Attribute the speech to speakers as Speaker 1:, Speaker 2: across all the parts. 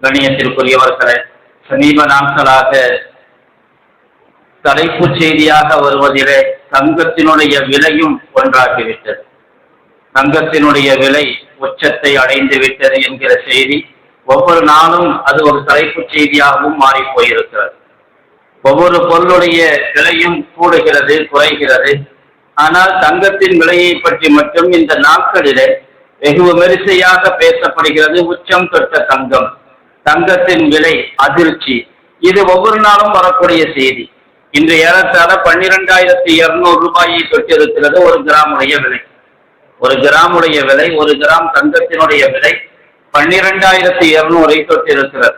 Speaker 1: கணியத்திற்குரியவர்களே, சமீப நாட்களாக தலைப்புச் செய்தியாக வருவதிலே தங்கத்தினுடைய விலையும் ஒன்றாகிவிட்டது. தங்கத்தினுடைய விலை உச்சத்தை அடைந்து விட்டது என்கிற செய்தி ஒவ்வொரு நாளும் அது ஒரு தலைப்புச் செய்தியாகவும் மாறி போயிருக்கிறது. ஒவ்வொரு பொருளுடைய விலையும் கூடுகிறது, குறைகிறது. ஆனால் தங்கத்தின் விலையை பற்றி மட்டும் இந்த நாட்களிலே வெகு விமரிசையாக பேசப்படுகிறது. உச்சம் தொட்ட தங்கம், தங்கத்தின் விலை அதிர்ச்சி, இது ஒவ்வொரு நாளும் வரக்கூடிய செய்தி. இன்று ஏறத்தாழ 12,200 ரூபாயை தொட்டிருக்கிறது ஒரு கிராமுடைய விலை. ஒரு கிராமுடைய விலை, ஒரு கிராம் தங்கத்தினுடைய விலை 12,200 தொட்டிருக்கிறது.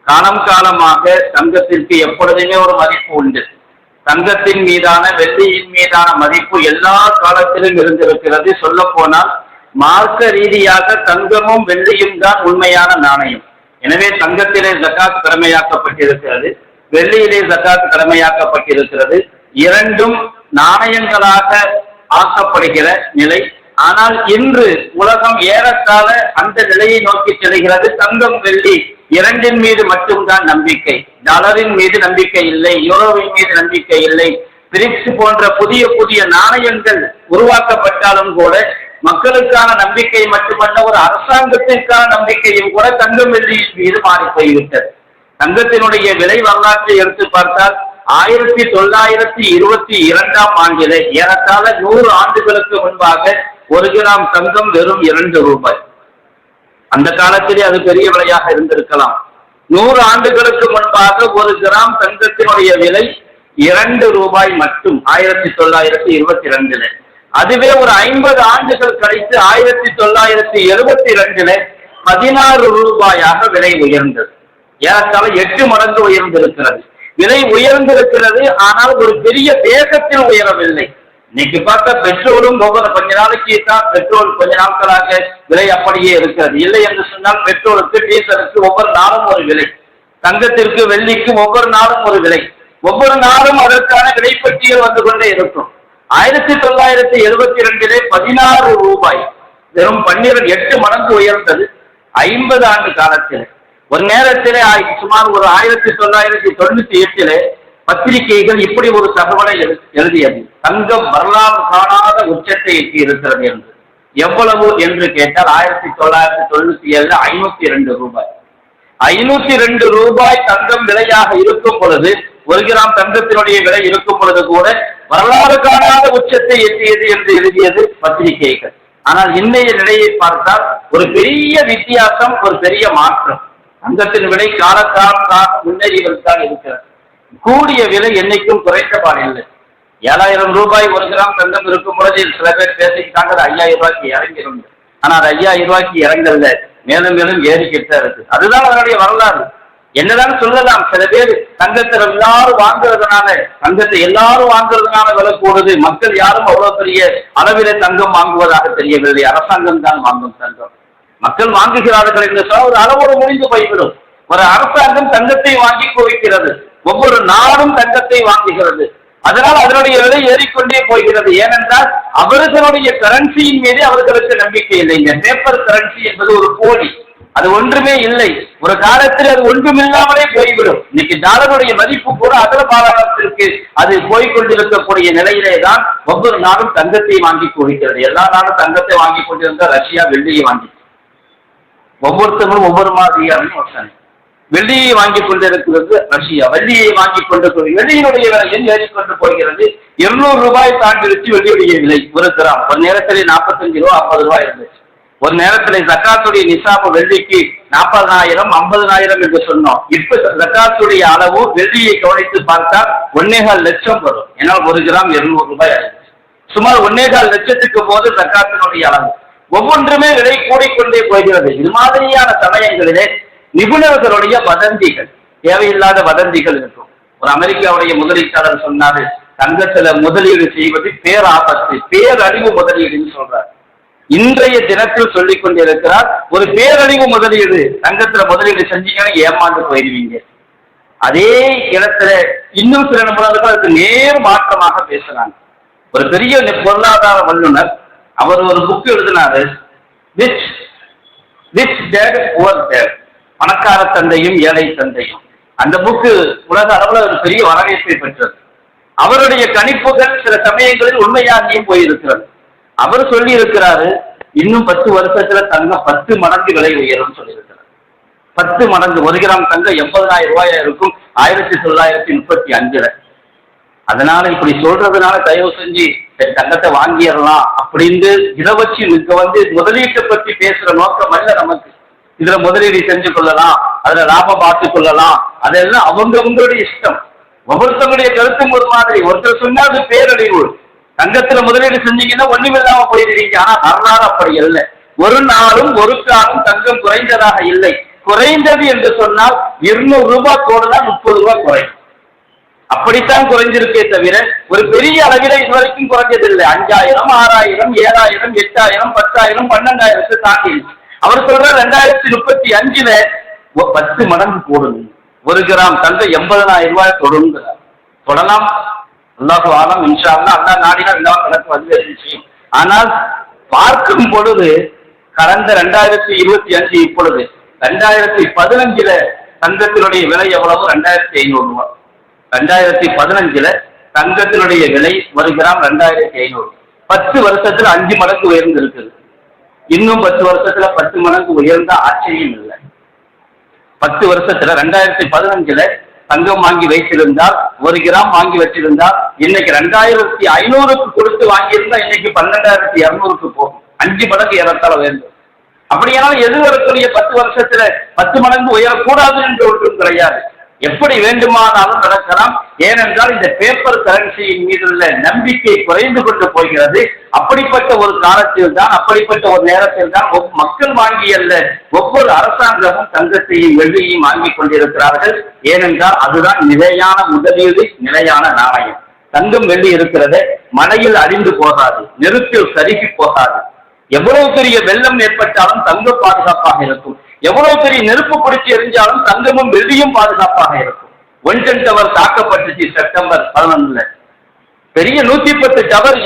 Speaker 1: காலம் காலமாக தங்கத்திற்கு எப்பொழுதுமே ஒரு மதிப்பு உண்டு. தங்கத்தின் மீதான, வெள்ளியின் மீதான மதிப்பு எல்லா காலத்திலும் இருந்திருக்கிறது. சொல்ல போனால் மார்க்க ரீதியாக தங்கமும் வெள்ளியும் தான் உண்மையான நாணயம். எனவே தங்கத்திலே ஜகாத் கடமையாக்கப்பட்டிருக்கிறது, வெள்ளியிலே ஜகாத் கடமையாக்கப்பட்டிருக்கிறது. இரண்டும் நாணயங்களாக ஆக்கப்படுகிற நிலை. ஆனால் இன்று உலகம் ஏறத்தாழ அந்த நிலையை நோக்கி செல்கிறது. தங்கம் வெள்ளி இரண்டின் மீது மட்டும்தான் நம்பிக்கை. டாலரின் மீது நம்பிக்கை இல்லை, யூரோவின் மீது நம்பிக்கை இல்லை. பிரிக்ஸ் போன்ற புதிய புதிய நாணயங்கள் உருவாக்கப்பட்டாலும் கூட மக்களுக்கான நம்பிக்கை மட்டுமல்ல, ஒரு அரசாங்கத்திற்கான நம்பிக்கையும் கூட தங்கம் வெள்ளியின் மீது மாறி போய்விட்டது. தங்கத்தினுடைய விலை வரலாற்றை எடுத்து பார்த்தால் 1922 ஆண்டிலே ஏறத்தாழ 100 ஆண்டுகளுக்கு முன்பாக ஒரு கிராம் தங்கம் வெறும் 2 ரூபாய். அந்த காலத்திலே அது பெரிய விலையாக இருந்திருக்கலாம். 100 ஆண்டுகளுக்கு முன்பாக ஒரு கிராம் தங்கத்தினுடைய விலை 2 ரூபாய் மட்டும் 1922. அதுவே ஒரு 50 ஆண்டுகள் கழித்து 1972 16 ரூபாயாக விலை உயர்ந்தது. ஏறத்தாழ 8 மடங்கு உயர்ந்திருக்கிறது. விலை உயர்ந்திருக்கிறது, ஆனால் ஒரு பெரிய வேகத்தில் உயரவில்லை. இன்னைக்கு பார்த்தா பெட்ரோலும் கொஞ்ச நாளைக்கு தான் பெட்ரோல் கொஞ்ச நாட்களாக விலை அப்படியே இருக்கிறது. இல்லை என்று சொன்னால் பெட்ரோலுக்கு, டீசலுக்கு ஒவ்வொரு நாளும் ஒரு விலை, தங்கத்திற்கு வெள்ளிக்கு ஒவ்வொரு நாளும் ஒரு விலை, ஒவ்வொரு நாளும் அதற்கான விலை பட்டியல் வந்து கொண்டே இருக்கும். 1972 16 ரூபாய், வெறும் 8 மடங்கு உயர்ந்தது 50 ஆண்டு காலத்தில். ஒரு நேரத்திலே சுமார் ஒரு 1998 பத்திரிகைகள் இப்படி ஒரு தகவலை எழுதியது. தங்கம் வரலாறு காணாத உச்சத்தை எட்டி இருக்கிறது என்று. எவ்வளவு என்று கேட்டால் 1997 502 ரூபாய். 502 ரூபாய் தங்கம் விலையாக இருக்கும் பொழுது, ஒரு கிராம் தங்கத்தினுடைய விலை இருக்கும் பொழுது கூட வரலாறு காணாத உச்சத்தை எட்டியது என்று எழுதியது பத்திரிகைகள். ஆனால் இன்றைய நிலையை பார்த்தால் ஒரு பெரிய வித்தியாசம், ஒரு பெரிய மாற்றம். தங்கத்தின் விலை காலத்தால் முன்னேறிவதுதான் இருக்கிறது. கூடிய விலை என்னைக்கும் குறைந்தபாடில்லை. 7,000 ரூபாய் ஒரு கிராம் தங்கம் இருக்கும் பொழுது சில பேர் பேசிக்கிட்டாங்க 5,000 ரூபாய்க்கு இறங்கிடும். ஆனால் 5,000 ரூபாய்க்கு இறங்கல, மேலும் மேலும் ஏறிக்கிட்டே இருக்கு. அதுதான் அதனுடைய வரலாறு. என்னதான் சொல்லலாம், சில பேர் தங்கத்தில் எல்லாரும் வாங்குறதுனால, தங்கத்தை எல்லாரும் வாங்குறதுனால விலை கூடுது, மக்கள் யாரும் அவ்வளவு பெரிய அளவிலே தங்கம் வாங்குவதாக தெரியவில்லை. அரசாங்கம் தான் வாங்கும் தங்கம். மக்கள் வாங்குகிறார்கள் என்று சொன்னால் ஒரு அளவோடு முடிந்து போய்விடும். ஒரு அரசாங்கம் தங்கத்தை வாங்கி குவிக்கிறது, ஒவ்வொரு நாடும் தங்கத்தை வாங்குகிறது. அதனால் அதனுடைய விலை ஏறிக்கொண்டே போகிறது. ஏனென்றால் அவர்களுடைய கரன்சியின் மீது அவர்களுக்கு நம்பிக்கை இல்லை. இந்த பேப்பர் கரன்சி என்பது ஒரு போலி, அது ஒன்றுமே இல்லை. ஒரு காலத்தில் அது ஒன்றுமில்லாமலே போய்விடும். இன்னைக்கு டாலருடைய மதிப்பு கூட அகல பாராளத்திற்கு அது போய்கொண்டிருக்கக்கூடிய நிலையிலே தான் ஒவ்வொரு நாடும் தங்கத்தை வாங்கி குவிக்கிறது. எல்லா நாடும் தங்கத்தை வாங்கி கொண்டிருந்த ரஷ்யா வெள்ளியை வாங்கி, ஒவ்வொருத்தரும் ஒவ்வொரு மாதிரியான யோசனை. வெள்ளியை வாங்கி கொண்டிருக்கிறது ரஷ்யா, வெள்ளியை வாங்கி கொண்டு வெள்ளியினுடைய விலையில் ஏறிக்கொண்டு போகிறது. 200 ரூபாய் தாண்டிருச்சு வெள்ளியுடைய விலை. ஒரு கிராம் ஒரு நேரத்தில் 45 ரூபா 50 ரூபாய் இருந்துச்சு. ஒரு நேரத்தில் ஜக்காத்துடைய நிசாபு வெள்ளிக்கு 40,000 50,000 என்று சொன்னோம். இப்ப ஜக்காத்துடைய அளவு வெள்ளியை கவனித்து பார்த்தால் 1.25 லட்சம் வரும். ஏன்னா ஒரு கிராம் 200 ரூபாய் ஆயிடுச்சு. சுமார் 1.25 லட்சத்துக்கு போது ஜக்காத்தினுடைய அளவு. ஒவ்வொன்றுமே விலை கூடிக்கொண்டே போகிறது. இது மாதிரியான சமயங்களிலே நிபுணர்களுடைய வதந்திகள், தேவையில்லாத வதந்திகள் இருக்கும். ஒரு அமெரிக்காவுடைய முதலீட்டாளர் சொன்னாரு, தங்கத்துல முதலீடு செய்வது பேராபத்து, பேரழிவு முதலீடுன்னு சொல்றார். இன்றைய தினத்தில் சொல்லிக் கொண்டிருக்கிறார், ஒரு பேரழிவு முதலீடு, தங்கத்துல முதலீடு செஞ்சீங்கன்னா ஏமாந்து போயிடுவீங்க. அதே இடத்துல இன்னும் சில நிபுணர்கள் அதுக்கு நேர் மாற்றமாக பேசுறாங்க. ஒரு பெரிய பொருளாதார வல்லுநர், அவர் ஒரு புக் எழுதினாரு, ரிச் டேட் புவர் டேட். பணக்கார தந்தையும் ஏழை தந்தையும். அந்த புக்கு உலக அளவுல ஒரு பெரிய வரவேற்பை பெற்றது. அவருடைய கணிப்புகள் சில சமயங்களில் உண்மையாகியும் போயிருக்கிறது. அவர் சொல்லி இருக்கிறாரு, இன்னும் 10 வருஷத்துல தங்கம் 10 மடங்கு விலை உயரும் சொல்லியிருக்கிறார். 10 மடங்கு. 1 கிராம் தங்கம் 80,000 ரூபாயா இருக்கும் 1935. அதனால இப்படி சொல்றதுனால தயவு செஞ்சு தங்கத்தை வாங்கிடலாம் அப்படின்னு இதை வச்சு முதலீட்டை பற்றி பேசுற நோக்கம் அல்ல நமக்கு. இதுல முதலீடு செஞ்சு கொள்ளலாம், அதுல லாபம் பார்த்து கொள்ளலாம், அதெல்லாம் அவங்களுடைய இஷ்டம். ஒவ்வொருத்தவங்களுடைய கருத்தும் ஒரு மாதிரி. ஒருத்தர் சொன்னா அது பேரழிவு. தங்கத்துல முதலீடு செஞ்சீங்கன்னா ஒண்ணுமில்லாம போயிருக்கீங்க. ஆனா வரலாறு அப்படி இல்லை. ஒரு நாளும் ஒரு காலம் தங்கம் குறைந்ததாக இல்லை. குறைந்தது என்று சொன்னால் 200 ரூபாய் கோடுதான் 30 ரூபாய் குறையும். அப்படித்தான் குறைஞ்சிருக்கே தவிர ஒரு பெரிய அளவில இதுவரைக்கும் குறைஞ்சதில்லை. 5000, 6000, 7000, 8000, 10,000, 12,000 தாண்டி. அவர் சொல்ற 2035 10 மடங்கு போடுங்க. 1 கிராம் தங்கம் 80,000 ரூபாய் தொடுங்கிறார். தொடலாம். அல்லாஹ் ஆலம், இன்ஷா அல்லாஹ். அல்லாஹ் நாடினா எல்லாம் கணக்கு வந்து விஷயம். ஆனால் பார்க்கும் பொழுது கடந்த 2025 இப்பொழுது 2015 தங்கத்தினுடைய விலை எவ்வளவு? 2,500 ரூபாய். 2015 தங்கத்தினுடைய விலை 1 கிராம் 2,500. 10 வருஷத்துல 5 மடங்கு உயர்ந்து இருக்குது. இன்னும் 10 வருஷத்துல 10 மடங்கு உயர்ந்த ஆச்சரியம் இல்லை. 10 வருஷத்துல 2015 தங்கம் வாங்கி வைத்திருந்தால் 1 கிராம் வாங்கி வச்சிருந்தால் இன்னைக்கு 2,500க்கு கொடுத்து வாங்கியிருந்தா இன்னைக்கு 12,200க்கு போகும். 5 மடங்கு ஏறத்தாழ வேண்டும். அப்படியானால் எதிர்வரக்கூடிய 10 வருஷத்துல 10 மடங்கு உயரக்கூடாது என்று ஒன்றும் கிடையாது. எப்படி வேண்டுமானாலும் நடக்கலாம். ஏனென்றால் இந்த பேப்பர் கரன்சியின் மீதுள்ள நம்பிக்கை குறைந்து கொண்டு போகிறது. அப்படிப்பட்ட ஒரு காலத்தில் தான், அப்படிப்பட்ட ஒரு நேரத்தில் தான் மக்கள் வாங்கி அல்ல, ஒவ்வொரு அரசாங்கமும் தங்கத்தையும் வெள்ளியையும் வாங்கி கொண்டிருக்கிறார்கள். ஏனென்றால் அதுதான் நிலையான முதலீடு, நிலையான நாணயம். தங்கம் வெள்ளி இருக்கிறது, மழையில் அழிந்து போகாது, நெருப்பில் கருகி போகாது. எவ்வளவு பெரிய வெள்ளம் ஏற்பட்டாலும் தங்கம் பாதுகாப்பாக இருக்கும். எவ்வளவு பெரிய நெருப்பு பிடிச்சி எரிஞ்சாலும் தங்கமும் வெள்ளியும் பாதுகாப்பாக இருக்கும். ஒன்டன் டவர் தாக்கப்பட்டுச்சு செப்டம்பர் 11. பெரிய 110 டவர்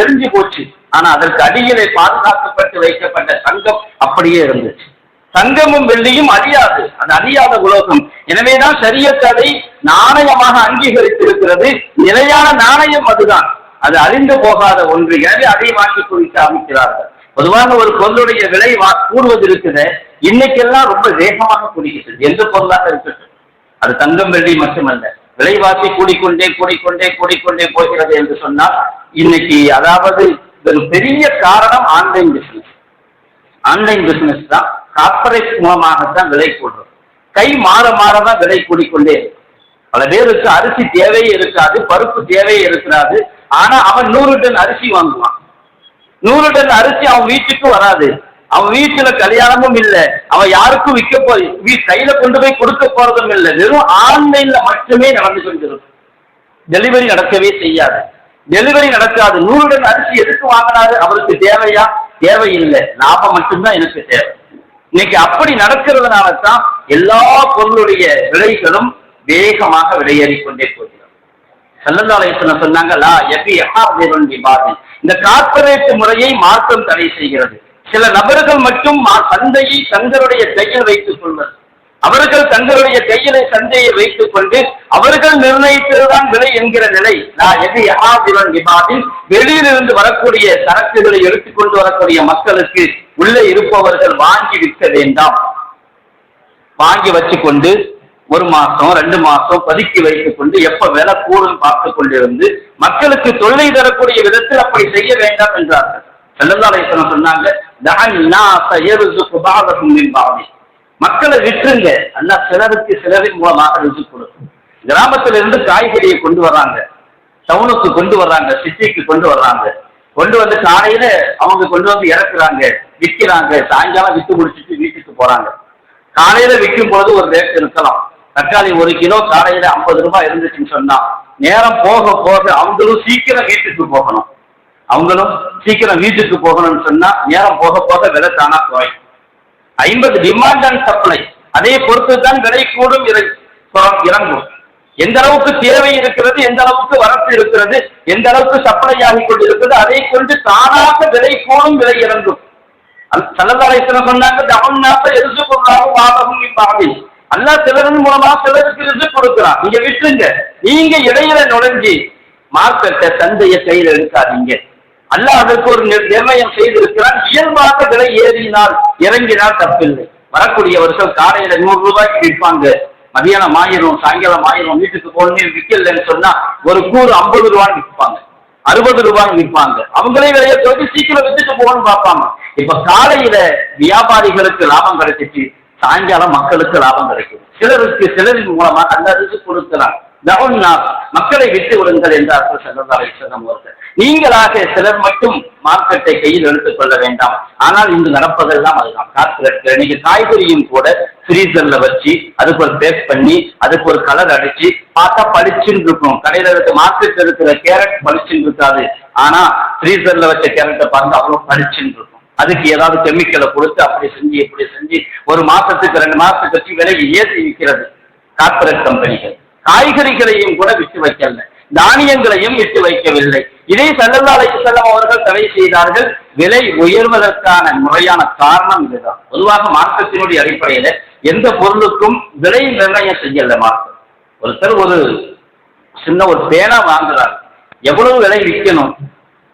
Speaker 1: எரிஞ்சு போச்சு. ஆனா அதற்கு அடியிலே பாதுகாக்கப்பட்டு வைக்கப்பட்ட தங்கம் அப்படியே இருந்துச்சு. தங்கமும் வெள்ளியும் அழியாது, அது அழியாத உலோகம். எனவேதான் ஷரியத் அதை நாணயமாக அங்கீகரித்திருக்கிறது. நிலையான நாணயம் அதுதான், அது அழிந்து போகாத ஒன்று. எனவே அதை வாங்கி குடிக்க ஆரம்பிக்கிறார்கள். பொதுவாக ஒரு பொருளுடைய விலை கூடுவது இருக்குது, இன்னைக்கெல்லாம் ரொம்ப வேகமாக கூடிக்கிட்டு எந்த பொருளாக இருக்கட்டும், அது தங்கம் வெள்ளி மட்டுமல்ல, விலைவாசி கூடிக்கொண்டே கூடிக்கொண்டே கூடிக்கொண்டே போகிறது என்று சொன்னால் இன்னைக்கு அதாவது ஒரு பெரிய காரணம் ஆன்லைன் பிசினஸ். ஆன்லைன் பிசினஸ் தான், கார்பரேட் மூலமாகத்தான் விலை கூடுறது. கை மாற மாறதான் விலை கூடிக்கொண்டே இருக்கும். பல பேருக்கு அரிசி தேவையே இருக்காது, பருப்பு தேவையே இருக்காது. ஆனா அவன் 100 டன் அரிசி வாங்குவான். 100 டன் அரிசி அவன் வீட்டுக்கு வராது. அவன் வீட்டுல கல்யாணமும் இல்லை, அவன் யாருக்கும் விற்க கையில கொண்டு போய் கொடுக்க போறதும் இல்லை. வெறும் ஆன்லைன்ல மட்டுமே நடந்து கொண்டிருக்கும். டெலிவரி நடக்கவே செய்யாது. டெலிவரி நடக்காது. 100 டன் அரிசி எதுக்கு வாங்கினாரு? அவருக்கு தேவையா? தேவையில்லை. லாபம் மட்டும்தான் எனக்கு தேவை. இன்னைக்கு அப்படி நடக்கிறதுனால தான் எல்லா பொருளுடைய விலைகளும் வேகமாக விலையேறிக்கொண்டே போகிறது. ஸல்லல்லாஹு அலைஹி வஸல்லம் சொன்னாங்க, லா யபிஹாதிருன் பிபாதில். இந்த கார்ப்பரேட் முறையை மார்க்கம் தடை செய்கிறது. சில நபர்கள் மட்டும் சந்தையை தங்களுடைய கையில் வைத்துக் கொள்வது. அவர்கள் தங்களுடைய கையிலே சந்தையை வைத்துக் கொண்டு அவர்கள் நிர்ணயித்ததுதான் விலை என்கிற நிலை. வெளியிலிருந்து வரக்கூடிய சரக்குகளை எடுத்துக்கொண்டு வரக்கூடிய மக்களுக்கு உள்ளே இருப்பவர்கள் வாங்கி விற்க வேண்டாம். வாங்கி வச்சுக்கொண்டு 1 மாசம் 2 மாசம் பதுக்கி வைத்துக் கொண்டு எப்ப விலை கூடும் பார்த்து கொண்டிருந்து மக்களுக்கு தொல்லை தரக்கூடிய விதத்தில் அப்படி செய்ய வேண்டாம் என்றார்கள். ஸல்லல்லாஹு அலைஹி வஸல்லம் சொன்னாங்க, மக்களை விட்டுருங்க, அல்லாஹ் சிலருக்கு சிலரின் மூலமாக ரிஸ்க் கொடுக்கும். கிராமத்திலிருந்து காய்கறியை கொண்டு வர்றாங்க, டவுனுக்கு கொண்டு வர்றாங்க, சிட்டிக்கு கொண்டு வர்றாங்க. கொண்டு வந்து காலையில அவங்க கொண்டு வந்து இறக்குறாங்க, விற்கிறாங்க. சாயங்காலம் விற்று முடிச்சுட்டு வீட்டுக்கு போறாங்க. காலையில விற்கும் போது ஒரு ரேட் இருக்கலாம். தக்காளி 1 கிலோ காலையில 50 ரூபாய் இருந்துச்சுன்னு சொன்னா, நேரம் போக போக அவங்களும் சீக்கிரம் வீட்டுக்கு போகணும். அவங்களும் சீக்கிரம் வீட்டுக்கு போகணும்னு சொன்னா நேரம் போக போக விலை தானா குறையும். 50 டிமாண்ட் அண்ட் சப்ளை, அதே பொறுத்து தான் விலை கூடும் இறங்கும். எந்த அளவுக்கு தேவை இருக்கிறது, எந்த அளவுக்கு வரத்து இருக்கிறது, எந்த அளவுக்கு சப்ளை ஆகி கொண்டிருக்கிறது, அதை கொண்டு தானாக விலை கூடும், விலை இறங்கும். ஸல்லல்லாஹு அலைஹி வஸல்லம் சொன்னாங்க, தஅன்னாஸ யர்ஸுகுல்லாஹு பாதஹும் மின் பாதி. அல்லாஹ் சிலரின் மூலமா சிலருக்கு ரிஸ்க் கொடுக்குறான், நீங்க விட்டுருங்க. நீங்க இடையில நுழைஞ்சி மார்க்கெட்டை சந்தையை கையில் எடுக்காதீங்க. அல்லாஹ் அதற்கு ஒரு நிர்ணயம் செய்திருக்கிறான். இயல்பாக விலை ஏறினால் இறங்கினால் தப்பில்லை. வரக்கூடிய வருஷம் காலையில 100 ரூபாய்க்கு விற்பாங்க, மதியானம் 1000, சாயங்காலம் 1000, வீட்டுக்கு போனே விற்கலன்னு சொன்னா ஒரு கூறு 50 ரூபான்னு விற்பாங்க, 60 ரூபான்னு விற்பாங்க. அவங்களே விலையை சொல்லி சீக்கிரம் வித்துட்டு போகணும்னு பார்ப்பாங்க. இப்ப காலையில வியாபாரிகளுக்கு லாபம் கிடைச்சிச்சு, சாயங்காலம் மக்களுக்கு லாபம் கிடைக்கும். சிலரின் மூலமா அந்த ரிஸ்க் கொடுக்கிறான். மக்களை விட்டு விடுங்கள் என்றார்கள் ஸல்லல்லாஹு அலைஹி வஸல்லம் அவர்கள். நீங்களாக சிலர் மட்டும் மார்க்கெட்டை கையில் எடுத்துக் கொள்ள வேண்டாம். ஆனால் இங்கு நடப்பதெல்லாம் அதுதான். காத்து இன்னைக்கு காய்கறியும் கூட ஃப்ரீசர்ல வச்சு அதுக்கு ஒரு பேக் பண்ணி அதுக்கு ஒரு கலர் அடிச்சு பார்த்தா பளிச்சுன்னு இருக்கும். கடையில இருக்க மார்க்கெட்ல இருக்கிற கேரட் பளிச்சுன்னு இருக்காது. ஆனா ஃப்ரீசர்ல வச்ச கேரட்டை பார்த்து அவ்வளவு பளிச்சுன்னு இருக்கும். அதுக்கு ஏதாவது கெமிக்கலை கொடுத்து அப்படி செஞ்சு இப்படி செஞ்சு 1 மாசத்துக்கு 2 மாசத்துக்கு வச்சு விலையை ஏற்றி விற்கிறது கார்பரேட் கம்பெனிகள். காய்கறிகளையும் கூட விட்டு வைக்கல, தானியங்களையும் விட்டு வைக்கவில்லை. இதை ஸல்லல்லாஹு அலைஹி வஸல்லம் அவர்கள் தடை செய்தார்கள். விலை உயர்வதற்கான முறையான காரணம் இதுதான். பொதுவாக மார்க்கத்தினுடைய அடிப்படையில எந்த பொருளுக்கும் விலை நிர்ணயம் செய்யல மார்க்கம். ஒருத்தர் ஒரு சின்ன ஒரு பேனா வாங்குறார், எவ்வளவு விலை விற்கணும்,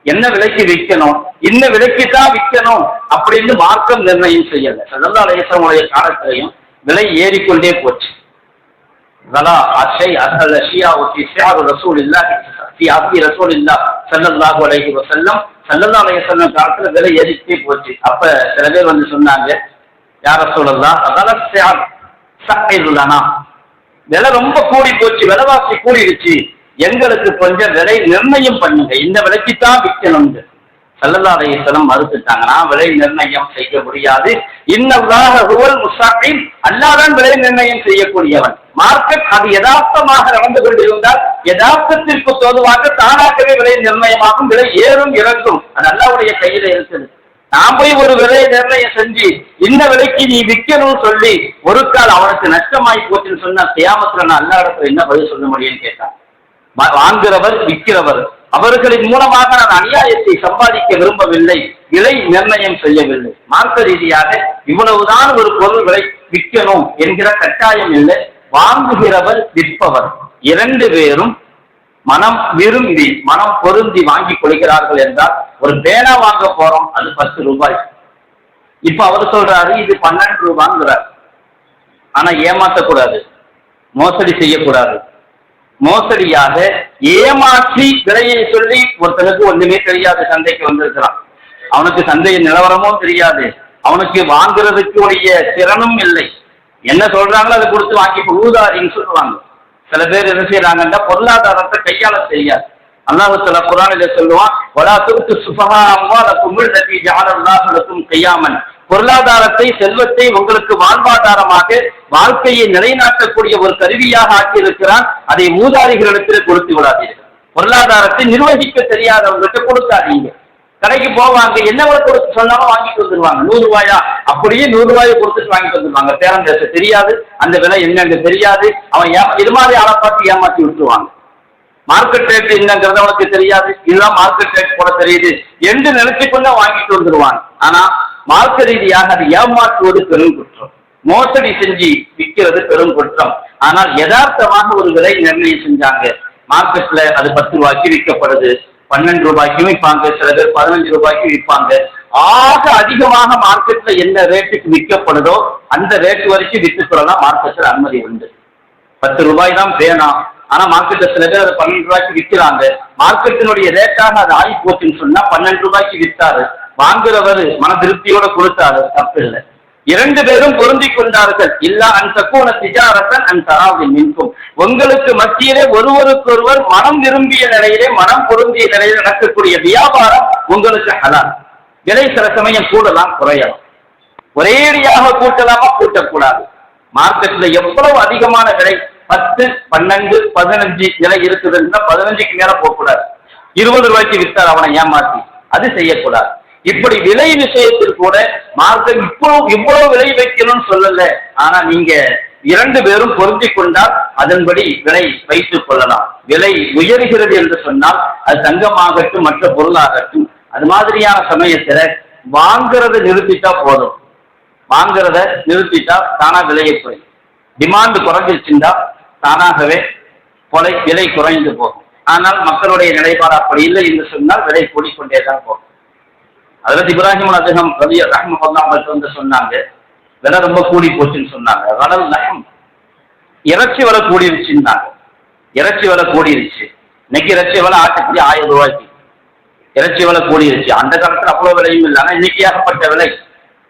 Speaker 1: என்ன விலைக்கு விற்கணும், இந்த விலைக்கு தான் விற்கணும் அப்படின்னு மார்க்கம் நிர்ணயம் செய்யல. ஸல்லல்லாஹு அலைஹி வஸல்லம் காலத்திலையும் விலை ஏறிக்கொண்டே போச்சு. காலத்துல விலை ஏறிட்டே போச்சு. அப்ப சில பேர் வந்து சொன்னாங்க, யார ரசூலல்லாஹ் விலை ரொம்ப கூடி போச்சு, விலைவாசி கூடிடுச்சு, எங்களுக்கு கொஞ்சம் விலை நிர்ணயம் பண்ணுங்க, இந்த விலைக்குத்தான் விற்கணும். ஸல்லல்லாஹு அலைஹி வஸல்லம் மறுத்துட்டாங்க, நான் விலை நிர்ணயம் செய்ய முடியாது. இன்னல்லாஹ ஹுவல் முஸஅஇம், அல்லாஹ் தான் விலை நிர்ணயம் செய்யக்கூடியவன். மார்க்கெட் அது யதார்த்தமாக நடந்து கொண்டிருந்தால் யதார்த்தத்திற்கு தோதுவாக தானாகவே விலை நிர்ணயமாகும், விலை ஏறும் இறங்கும். அது அல்லாஹ்வுடைய கையில இருக்குது. நான் போய் ஒரு விலை நிர்ணயம் செஞ்சு இந்த விலைக்கு நீ விற்கணும்னு சொல்லி ஒரு கால் அவனுக்கு நஷ்டமாயி போச்சுன்னு சொன்னா கியாமத்துல நான் அல்லாஹ் இடத்துல என்ன பதில் சொல்ல முடியும்னு கேட்டான். வாங்குகிறவர் விற்கிறவர் அவர்களின் மூலமாக நான் அநியாயத்தை சம்பாதிக்க விரும்பவில்லை, விலை நிர்ணயம் செய்யவில்லை. மார்க்க ரீதியாக இவ்வளவுதான் ஒரு பொருள் விலை விற்கணும் என்கிற கட்டாயம் இல்லை. வாங்குகிறவர் விற்பவர் 2 பேரும் மனம் விரும்பி மனம் பொருந்தி வாங்கி கொள்கிறார்கள் என்றால், ஒரு பேனா வாங்க போறோம், அது 10 ரூபாய். இப்ப அவர் சொல்றாரு இது 12 ரூபாங்கிறார். ஆனா ஏமாற்றக்கூடாது, மோசடி செய்யக்கூடாது. மோசடியாக ஏமாற்றி விலையை சொல்லி ஒருத்தனுக்கு ஒண்ணுமே தெரியாது, சந்தைக்கு வந்திருக்கிறான், அவனுக்கு சந்தையின் நிலவரமும் தெரியாது, அவனுக்கு வாங்குறதுக்கு உடைய திறனும் இல்லை. என்ன சொல்றாங்களோ அதை கொடுத்து வாங்கி ஊதாரின்னு சொல்லுவாங்க. சில பேர் என்ன செய்யறாங்கன்னா பொருளாதாரத்தை கையாள தெரியாது. அல்லாஹ் தஆலா குர்ஆனிலே சொல்லுவான், வலா துத்து சுஃபஹா அம்வாலக்கும் அல்லதி ஜஅலல்லாஹு லக்கும் கியாமன், பொருளாதாரத்தை செல்வத்தை உங்களுக்கு வாழ்வாதாரமாக வாழ்க்கையை நிலைநாட்டக்கூடிய ஒரு கருவியாக ஆக்கியிருக்கிறான், அதை மூதாரிகளிடத்தில் கொடுத்து விடாதீர்கள். பொருளாதாரத்தை நிர்வகிக்க தெரியாதவங்களுக்கு கொடுக்காதீங்க. கடைக்கு போவாங்க, என்ன கொடுத்து சொன்னாலும் வாங்கிட்டு வந்துருவாங்க. 100 ரூபாயா, அப்படியே 100 ரூபாயை கொடுத்துட்டு வாங்கிட்டு வந்துருவாங்க. பேரம் பேச தெரியாது, அந்த விலை என்னன்னு தெரியாது, அவன் இது மாதிரி ஆளை பார்த்து ஏமாற்றி விட்டுருவாங்க. மார்க்கெட் ரேட் என்னங்கிறது அவனுக்கு தெரியாது, இதுதான் மார்க்கெட் ரேட் போல தெரியுது என்று நினைச்சு கொண்டு வாங்கிட்டு வந்துருவாங்க. ஆனா மார்க்க ரீதியாக அது ஏமாற்றுவது பெரும் குற்றம், மோசடி செஞ்சு விற்கிறது பெரும் குற்றம். ஆனால் யதார்த்தமாக ஒரு விலை நிர்ணயம் செஞ்சாங்க, மார்க்கெட்ல அது 10 ரூபாய்க்கு விற்கப்படுது, 12 ரூபாய்க்கு விற்பாங்க, சில பேர் 15 ரூபாய்க்கு விற்பாங்க. ஆக அதிகமாக மார்க்கெட்ல எந்த ரேட்டுக்கு விற்கப்படுதோ அந்த ரேட் வரைக்கும் விற்றுக்கொள்ளலாம், மார்க்கெட்ல அனுமதி உண்டு. 10 ரூபாய் தான் வேணாம், ஆனா மார்க்கெட்ல சில பேர் அதை 12 ரூபாய்க்கு விற்கிறாங்க. மார்க்கெட்டினுடைய ரேட்டாக அது ஆகி போச்சுன்னு சொன்னா 12 ரூபாய்க்கு விற்றாரு, வாங்குறவர் மன திருப்தியோட கொடுத்தாரு, தப்பு இல்லை. 2 பேரும் பொருந்தி கொண்டார்கள். இல்லா அன் தக்கூன திஜாரத்தன் அன் தராவின் மின்கும், உங்களுக்கு மத்தியிலே ஒருவருக்கொருவர் மனம் விரும்பிய நிலையிலே மனம் பொருந்திய நிலையில் நடக்கக்கூடிய வியாபாரம் உங்களுக்கு ஹலால். விலை சில சமயம் கூடலாம் குறையலாம், ஒரேடியாக கூட்டலாமா கூட்டக்கூடாது. மார்க்கெட்ல எவ்வளவு அதிகமான விலை 10, 12, 15 விலை இருக்குதுன்னா 15க்கு மேல போகக்கூடாது. 20 ரூபாய்க்கு விற்றார் அவனை ஏமாற்றி, அது செய்யக்கூடாது. இப்படி விலை விஷயத்தில் கூட மார்க்கம் இவ்வளவு விலை வைக்கணும்னு சொல்லல. ஆனா நீங்க 2 பேரும் பொருந்தி கொண்டால் அதன்படி விலை வைத்துக் கொள்ளலாம். விலை உயர்கிறது என்று சொன்னால் அது தங்கமாகட்டும் மற்ற பொருளாகட்டும், அது மாதிரியான சமயத்துல வாங்குறத நிறுத்திட்டா போதும். வாங்குறத நிறுத்திட்டா தானா விலையை குறையும். டிமாண்ட் குறைஞ்சிருச்சுண்டா தானாகவே விலை குறைந்து போகும். ஆனால் மக்களுடைய நிலைப்பாடு அப்படி இல்லை என்று சொன்னால் விலை கூடிக்கொண்டே தான் போகும். அதில் இப்ராஹிம் அல்அத்ஹம் ரஹ்மத்துல்லாஹி வந்து சொன்னாங்க, விலை ரொம்ப கூடி போச்சுன்னு சொன்னாங்க. வலல் லஹம், இறைச்சி விலை கூடிருச்சுன்னாங்க. இறைச்சி விலை கூடிருச்சு. இன்னைக்கு இறைச்சி விலை ஆட்டுக்கு 1000 ரூபாய்க்கு இறைச்சி விலை கூடிருச்சு. அந்த காலத்துல அவ்வளவு விலையும் இல்லை, ஆனா இன்னைக்கு ஏகப்பட்ட விலை.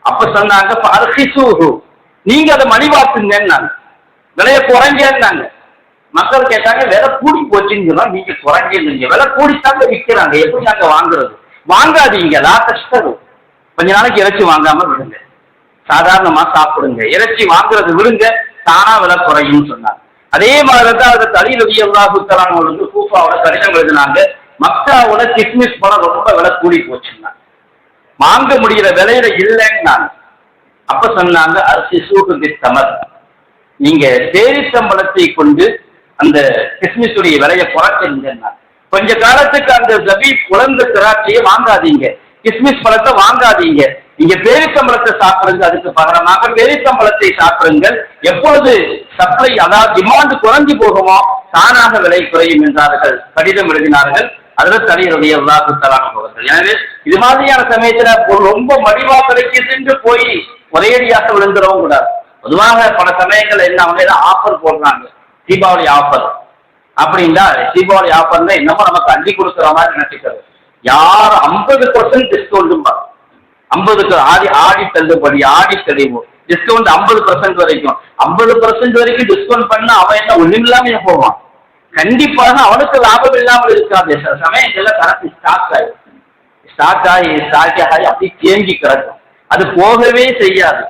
Speaker 1: அப்ப சொன்னாங்க நீங்க அதை மலிவாக்குங்கன்னாங்க, விலையை குறைங்கன்னாங்க. மக்கள் கேட்டாங்க விலை கூடி போச்சுன்னு சொன்னா நீங்க குறைங்க, விலை கூடித்தாங்க விற்கிறாங்க, எப்படி நாங்க வாங்குறது? வாங்காதீங்க, கஷ்டம். கொஞ்ச நாளைக்கு இறைச்சி வாங்காம விடுங்க, சாதாரணமா சாப்பிடுங்க, இறைச்சி வாங்குறது விடுங்க, தானா விலை குறையும் சொன்னாங்க. அதே மாதிரிதான் அதை அலி ரலியல்லாஹு தஆலா அவங்களுக்கு கூஃபாவோட கடிதம் எழுதினாங்க. மக்காவோட கிஸ்மிஸ் பழம் ரொம்ப விலை கூடி போச்சுன்னா, வாங்க முடிகிற விலையில இல்லைன்னாங்க. அப்ப சொன்னாங்க அரிசி சூட்டு தமர், நீங்க பேரிச்சம்பழத்தை கொண்டு அந்த கிஸ்மிஸுடைய விலையை குறைச்சிருந்தேன்னா. கொஞ்ச காலத்துக்கு அந்த ஜபீப் குழந்த திராட்சையை வாங்காதீங்க, கிஸ்மிஸ் பழத்தை வாங்காதீங்க, நீங்க பேரிச்சம்பழத்தை சாப்பிடுங்க, அதுக்கு பகரமாக பேரிச்சம்பழத்தை சாப்பிடுங்கள். எப்பொழுது சப்ளை அதாவது டிமாண்ட் குறைஞ்சு போகுமோ தானாக விலை குறையும் என்றார்கள், கடிதம் எழுதினார்கள். அதுல அலி ரலியல்லாஹு தஆலா அவர்கள். எனவே இது மாதிரியான சமயத்துல ரொம்ப மலிவா கிடைக்குதுன்னு போய் ஒரேடியாக விழுந்துடவும் கூடாது. பொதுவாக பல சமயங்கள் என்ன அவங்க ஆஃபர் போடுறாங்க, தீபாவளி ஆஃபர் அப்படின்னா, தீபாவளி ஆஃபர்னா என்னமோ நமக்கு அள்ளி கொடுக்குற மாதிரி நினைச்சுக்கிறது. யார் 50% டிஸ்கவுண்ட், 50க்கு ஆடி தள்ளுபடி, ஆடி தெளிவு டிஸ்கவுண்ட் 50% வரைக்கும், 50% வரைக்கும் டிஸ்கவுண்ட் பண்ணா அவன் என்ன ஒண்ணுமில்லாம போவான். கண்டிப்பாக அவனுக்கு லாபம் இல்லாமல் இருக்காது. சில சமயங்கள்ல கணக்கு ஸ்டாக் ஆகி அப்படி தேங்கி கிடக்கும், அது போகவே செய்யாது.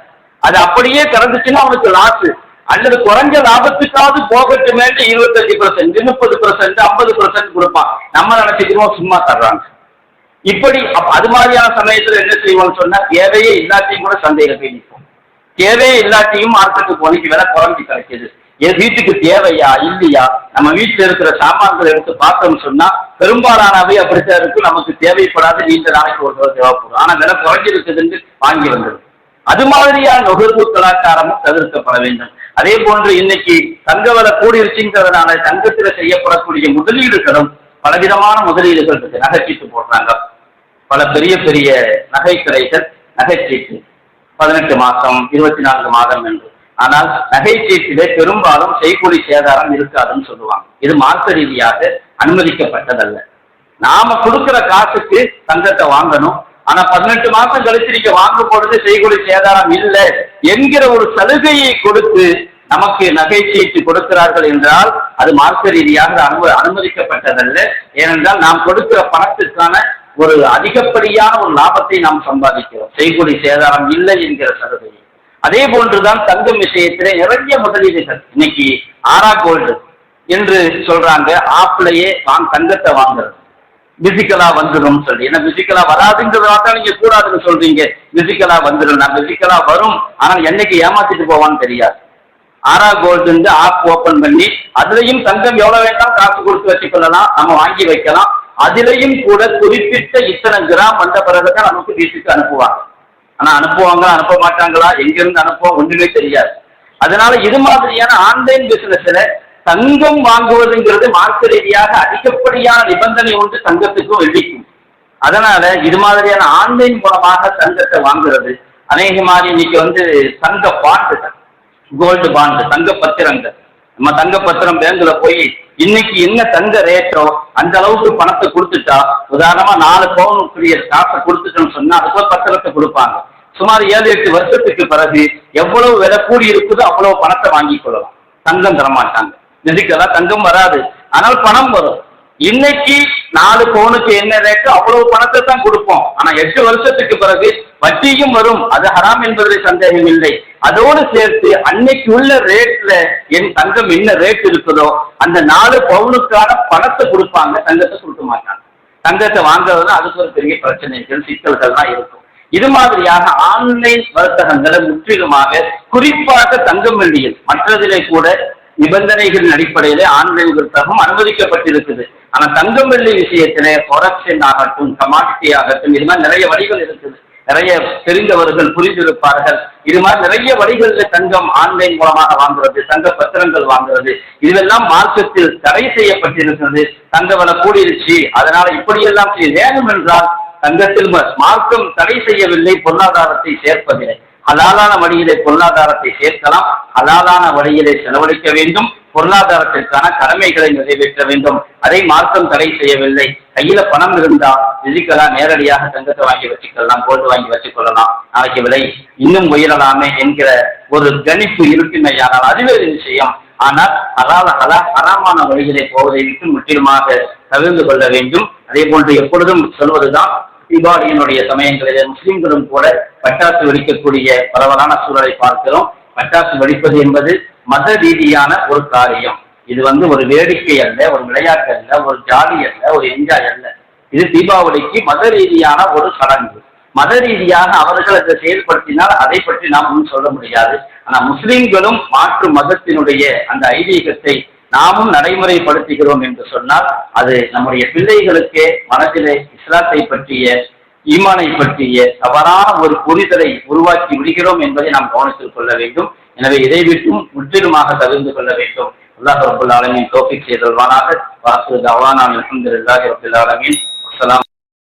Speaker 1: அது அப்படியே கிடந்துச்சுன்னா அவனுக்கு லாஸ், அல்லது குறைஞ்ச லாபத்துக்காவது போகட்டுமே 25%, 30%, 50% கொடுப்பான். நம்ம நினைச்சுக்கிறோம் சும்மா தர்றாங்க. இப்படி அது மாதிரியான சமயத்துல என்ன செய்வோம்னு சொன்னா, தேவையே இல்லாட்டியும் கூட சந்தையில நிற்போம். தேவையே இல்லாட்டியும் மார்க்கெட்டுக்கு போனிக்கு விலை குறைஞ்சி கிடைக்கிது. என் வீட்டுக்கு தேவையா இல்லையா, நம்ம வீட்டுல இருக்கிற சாமான்களை எடுத்து பார்த்தோம்னு சொன்னா பெரும்பாலானவை அப்படித்தான் இருக்கும். நமக்கு தேவைப்படாது, நீண்ட நாளைக்கு ஒரு தேவைப்படும், ஆனா விலை குறைஞ்சிருக்குதுன்னு வாங்கி வந்தது. அது மாதிரியான நுகர்வு கலாச்சாரமும் தவிர்க்கப்பட வேண்டும். அதே போன்று இன்னைக்கு தங்க விலை கூடிருச்சுங்கிறதுனால தங்கத்துல செய்யப்படக்கூடிய முதலீடுகளும் பலவிதமான முதலீடுகள் இருக்கு. நகைச்சீட்டு போடுறாங்க, பல பெரிய பெரிய நகை கடைகள் நகைச்சீட்டு 18 மாசம் 24 மாதம் என்று. ஆனால் நகைச்சீட்டிலே பெரும்பாலும் செய்கூலி சேதாரம் இருக்காதுன்னு சொல்லுவாங்க. இது மார்க்க ரீதியாக அனுமதிக்கப்பட்டதல்ல. நாம கொடுக்கிற காசுக்கு தங்கத்தை வாங்கணும், ஆனா 18 மாசம் கழிச்சு நீங்க வாங்கும் பொழுது செய்கூலி சேதாரம் இல்லை என்கிற ஒரு சலுகையை கொடுத்து நமக்கு நகைச்சீட்டு கொடுக்கிறார்கள் என்றால் அது மார்க்க ரீதியாக அனுமதிக்கப்பட்டதல்ல. ஏனென்றால் நாம் கொடுக்கிற பணத்திற்கான ஒரு அதிகப்படியான ஒரு லாபத்தை நாம் சம்பாதிக்கிறோம், செய்கூலி சேதாரம் இல்லை என்கிற சலுகை. அதே போன்றுதான் தங்கம் விஷயத்திலே நிறைய முதலீடுகள். இன்னைக்கு ஆரா கோல்டு என்று சொல்றாங்க, ஆப்லயே தங்கத்தை வாங்குறது பிசிக்கலா வந்துடும் சொல்லி. ஏன்னா பிசிக்கலா வராதுங்கிறதா நீங்க கூடாதுன்னு சொல்றீங்க, பிசிக்கலா வந்துடும். நான் பிசிக்கலா வரும், ஆனால் என்னைக்கு ஏமாத்திட்டு போவான்னு தெரியாது. ஆரா கோல்டு ஆப் ஓபன் பண்ணி அதுலயும் தங்கம் எவ்வளவு வேண்டாம் காசு கொடுத்து வச்சுக்கொள்ளலாம், நம்ம வாங்கி வைக்கலாம். அதிலையும் கூட குறிப்பிட்ட இத்தனை கிராம் வந்த பிறகுதான் நமக்கு வீட்டுக்கு அனுப்புவாங்க. ஆனா அனுப்புவாங்க அனுப்ப மாட்டாங்களா, எங்கிருந்து அனுப்புவோம் ஒன்றுமே தெரியாது. அதனால இது மாதிரியான ஆன்லைன் பிசினஸ்ல தங்கம் வாங்குவதுங்கிறது மார்க்க ரீதியாக அதிகப்படியான நிபந்தனை உண்டு தங்கத்துக்கும் வெள்ளிக்கும். அதனால இது மாதிரியான ஆன்லைன் மூலமாக தங்கத்தை வாங்குறது அநேகமாக இன்னைக்கு தங்க பாண்டு, கோல்டு பாண்டு, தங்க பத்திரங்கள். நம்ம தங்க பத்திரம் பேங்க்ல போய் இன்னைக்கு என்ன தங்க ரேட்டோ அந்த அளவுக்கு பணத்தை கொடுத்துட்டா, உதாரணமா 4 பவுனுக்குரிய காசை கொடுத்துட்டோம்னு சொன்னா அதுக்கு பத்திரத்தை கொடுப்பாங்க. சுமார் 7-8 வருஷத்துக்கு பிறகு எவ்வளவு விலை கூடி இருக்குதோ அவ்வளவு பணத்தை வாங்கி கொள்ளலாம். தங்கம் தரமாட்டாங்க, நிதிக்கலா தங்கம் வராது, ஆனால் பணம் வரும். இன்னைக்கு 4 பவுனுக்கு என்ன ரேட்டோ அவ்வளவு பணத்தை தான் கொடுப்போம். ஆனா 8 வருஷத்துக்கு பிறகு வட்டியும் வரும், அது ஹராம் என்பதில் சந்தேகம் இல்லை. அதோடு சேர்த்து அன்னைக்கு உள்ள ரேட்ல என் தங்கம் என்ன ரேட் இருக்குதோ அந்த 4 பவுனுக்கான பணத்தை கொடுப்பாங்க, தங்கத்தை கொடுக்க மாட்டாங்க. தங்கத்தை வாங்குறதுனா அதுக்கு ஒரு பெரிய பிரச்சனைகள் சிக்கல்கள்லாம் இருக்கும். இது மாதிரியாக ஆன்லைன் வர்த்தகங்களை முற்றிலுமாக, குறிப்பாக தங்கம் வெள்ளியில், மற்றதிலே கூட நிபந்தனைகளின் அடிப்படையிலே ஆன்லைன் வர்த்தகம் அனுமதிக்கப்பட்டிருக்குது. ஆனா தங்கம் வெள்ளி விஷயத்திலே ப்ரொடக்ஷன் ஆகட்டும், கமாடிட்டி ஆகட்டும், இது மாதிரி நிறைய வழிகள் இருக்குது. நிறைய தெரிந்தவர்கள் புரிந்திருப்பார்கள். இது மாதிரி நிறைய வழிகளில் தங்கம் ஆன்லைன் மூலமாக வாங்குறது, தங்க பத்திரங்கள் வாங்குறது, இதுவெல்லாம் மார்க்கத்தில் தடை செய்யப்பட்டிருக்கிறது. தங்க விலை கூடிருச்சு, அதனால இப்படியெல்லாம் வேணும் என்றால் தங்கத்தில் மார்க்கம் தடை செய்யவில்லை, பொருளாதாரத்தை சேர்ப்பதில்லை. ஹலாலான வழியிலே பொருளாதாரத்தை சேர்க்கலாம், ஹலாலான வழியிலே செலவழிக்க வேண்டும், பொருளாதாரத்திற்கான கடமைகளை நிறைவேற்ற வேண்டும். அதை மார்க்கம் தடை செய்யவில்லை. கையில பணம் இருந்தால் பிசிக்கலா நேரடியாக தங்கத்தை வாங்கி வச்சுக்கலாம், கோல்டு வாங்கி வச்சுக்கொள்ளலாம், நாளைக்கு விலை இன்னும் உயரலாமே என்கிற ஒரு கணிப்பு இருக்கின்றையானால் அதுவே ஒரு விஷயம். ஆனால் ஹராமான வழியிலே போவதை விட்டு முற்றிலுமாக தவிர்த்து கொள்ள வேண்டும். அதே போன்று எப்பொழுதும் சொல்வதுதான், தீபாவளியினுடைய சமயங்களில் முஸ்லிம்களும் கூட பட்டாசு வெடிக்கக்கூடிய பரவலான சூழலை பார்க்கிறோம். பட்டாசு வெடிப்பது என்பது மத ரீதியான ஒரு காரியம். இது ஒரு வேடிக்கை அல்ல, ஒரு விளையாட்டு அல்ல, ஒரு ஜாலி அல்ல, ஒரு என்ஜாய் அல்ல. இது தீபாவளிக்கு மத ரீதியான ஒரு சடங்கு. மத ரீதியாக அவர்கள் அதை செயல்படுத்தினால் அதை பற்றி நாம் ஒன்றும் சொல்ல முடியாது. ஆனால் முஸ்லிம்களும் மாற்று மதத்தினுடைய அந்த ஐதீகத்தை நாமும் நடைமுறைப்படுத்துகிறோம் என்று சொன்னால் அது நம்முடைய பிள்ளைகளுக்கே மனதிலே இஸ்லாத்தை பற்றிய, ஈமானை பற்றிய தவறான ஒரு புரிதலை உருவாக்கி விடுகிறோம் என்பதை நாம் கவனத்தில் கொள்ள வேண்டும். எனவே இதை விட்டும் முற்றிலுமாக தவிர்த்து கொள்ள வேண்டும். அல்லாஹ் ரப்பல் ஆலமீன் தௌஃபீக் செய்தல்வானாக. வாசு தஅவானா அல்ஹம்துலில்லாஹி ரப்பில் ஆலமீன். அஸ்ஸலாம்.